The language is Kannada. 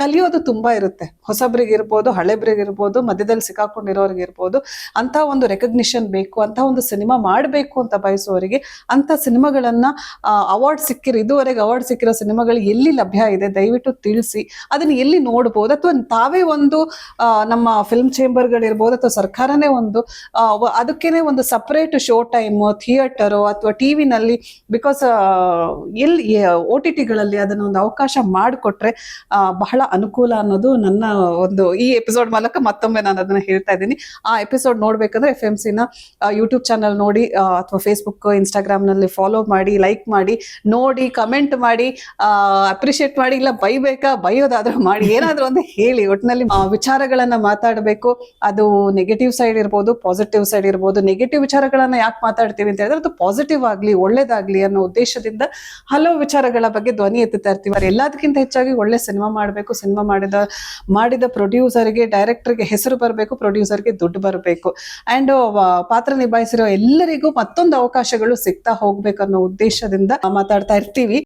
ಕಲಿಯೋದು ತುಂಬಾ ಇರುತ್ತೆ. ಹೊಸಬ್ರಿಗೆ ಇರ್ಬೋದು, ಹಳೆಬ್ರಿಗೆ ಇರ್ಬೋದು, ಮಧ್ಯದಲ್ಲಿ ಸಿಕ್ಕಾಕೊಂಡಿರೋರಿಗೆ ಇರ್ಬೋದು. ಅಂತ ಒಂದು ರೆಕಗ್ನಿಷನ್ ಬೇಕು, ಅಂತ ಒಂದು ಸಿನಿಮಾ ಮಾಡಬೇಕು ಅಂತ ಬಯಸುವವರಿಗೆ ಅಂತ ಸಿನಿಮಾಗಳನ್ನ ಅವಾರ್ಡ್ ಇದುವರೆಗೆ ಅವಾರ್ಡ್ ಸಿಕ್ಕಿರೋ ಸಿನಿಮಾಗಳು ಎಲ್ಲಿ ಲಭ್ಯ ಇದೆ ದಯವಿಟ್ಟು ತಿಳಿಸಿ. ಅದನ್ನ ಎಲ್ಲಿ ನೋಡ್ಬೋದು, ಅಥವಾ ತಾವೇ ಒಂದು ನಮ್ಮ ಫಿಲ್ಮ್ ಚೇಂಬರ್ಗಳಿರ್ಬೋದು ಅಥವಾ ಸರ್ಕಾರನೇ ಒಂದು ಅದಕ್ಕೇನೆ ಒಂದು ಸಪರೇಟ್ ಶೋ ಟೈಮ್ ಥಿಯೇಟರ್ ಅಥವಾ ಟಿವಿನಲ್ಲಿ, ಬಿಕಾಸ್ ಎಲ್ಲಿ OTTಗಳಲ್ಲಿ ಅದನ್ನ ಒಂದು ಅವಕಾಶ ಮಾಡಿಕೊಟ್ರೆ ಬಹಳ ಅನುಕೂಲ ಅನ್ನೋದು ನನ್ನ ಒಂದು ಈ ಎಪಿಸೋಡ್ ಮೂಲಕ ಮತ್ತೊಮ್ಮೆ ನಾನು ಅದನ್ನ ಹೇಳ್ತಾ ಇದ್ದೀನಿ. ಆ ಎಪಿಸೋಡ್ ನೋಡ್ಬೇಕಂದ್ರೆ FMC ನ ಯೂಟ್ಯೂಬ್ ಚಾನಲ್ ನೋಡಿ, ಅಥವಾ ಫೇಸ್ಬುಕ್ ಇನ್ಸ್ಟಾಗ್ರಾಮ್ ನಲ್ಲಿ ಫಾಲೋ ಮಾಡಿ, ಲೈಕ್ ಮಾಡಿ, ನೋಡಿ, ಕಮೆಂಟ್ ಮಾಡಿ, ಅಪ್ರಿಶಿಯೇಟ್ ಮಾಡಿ, ಇಲ್ಲ ಬೈಯೋದಾದ್ರೂ ಮಾಡಿ, ಏನಾದ್ರೂ ಒಂದು ಹೇಳಿ. ಒಟ್ಟಿನಲ್ಲಿ ವಿಚಾರಗಳನ್ನ ಮಾತಾಡಬೇಕು. ಅದು ನೆಗೆಟಿವ್ ಸೈಡ್ ಇರ್ಬೋದು, ಪಾಸಿಟಿವ್ ಸೈಡ್ ಇರ್ಬೋದು. ನೆಗೆಟಿವ್ ವಿಚಾರಗಳನ್ನ ಯಾಕೆ ಮಾತಾಡ್ತೀವಿ ಅಂತ ಹೇಳಿದ್ರೆ ಅದು ಪಾಸಿಟಿವ್ ಆಗ್ಲಿ, ಒಳ್ಳೇದಾಗ್ಲಿ ಅನ್ನೋ ಉದ್ದೇಶದಿಂದ ಹಲವು ವಿಚಾರಗಳ ಬಗ್ಗೆ ಧ್ವನಿ ಎತ್ತುತ್ತಾ ಇರ್ತೀವಿ. ಎಲ್ಲದಕ್ಕಿಂತ ಹೆಚ್ಚಾಗಿ ಒಳ್ಳೆ ಸಿನಿಮಾ ಮಾಡಬೇಕು. ಸಿನಿಮಾ ಮಾಡಿದ ಪ್ರೊಡ್ಯೂಸರ್ಗೆ, ಡೈರೆಕ್ಟರ್ಗೆ ಹೆಸರು ಬರಬೇಕು, ಪ್ರೊಡ್ಯೂಸರ್ಗೆ ದುಡ್ಡು ಬರಬೇಕು. ಅಂಡ್ ಪಾತ್ರ ನಿಭಾಯಿಸಿರೋ ಎಲ್ಲರಿಗೂ ಮತ್ತೊಂದು ಅವಕಾಶಗಳು ಸಿಗ್ತಾ ಹೋಗ್ಬೇಕನ್ನೋ ಉದ್ದೇಶದಿಂದ ಮಾತಾಡ್ತಾ ಇರ್ತೀವಿ.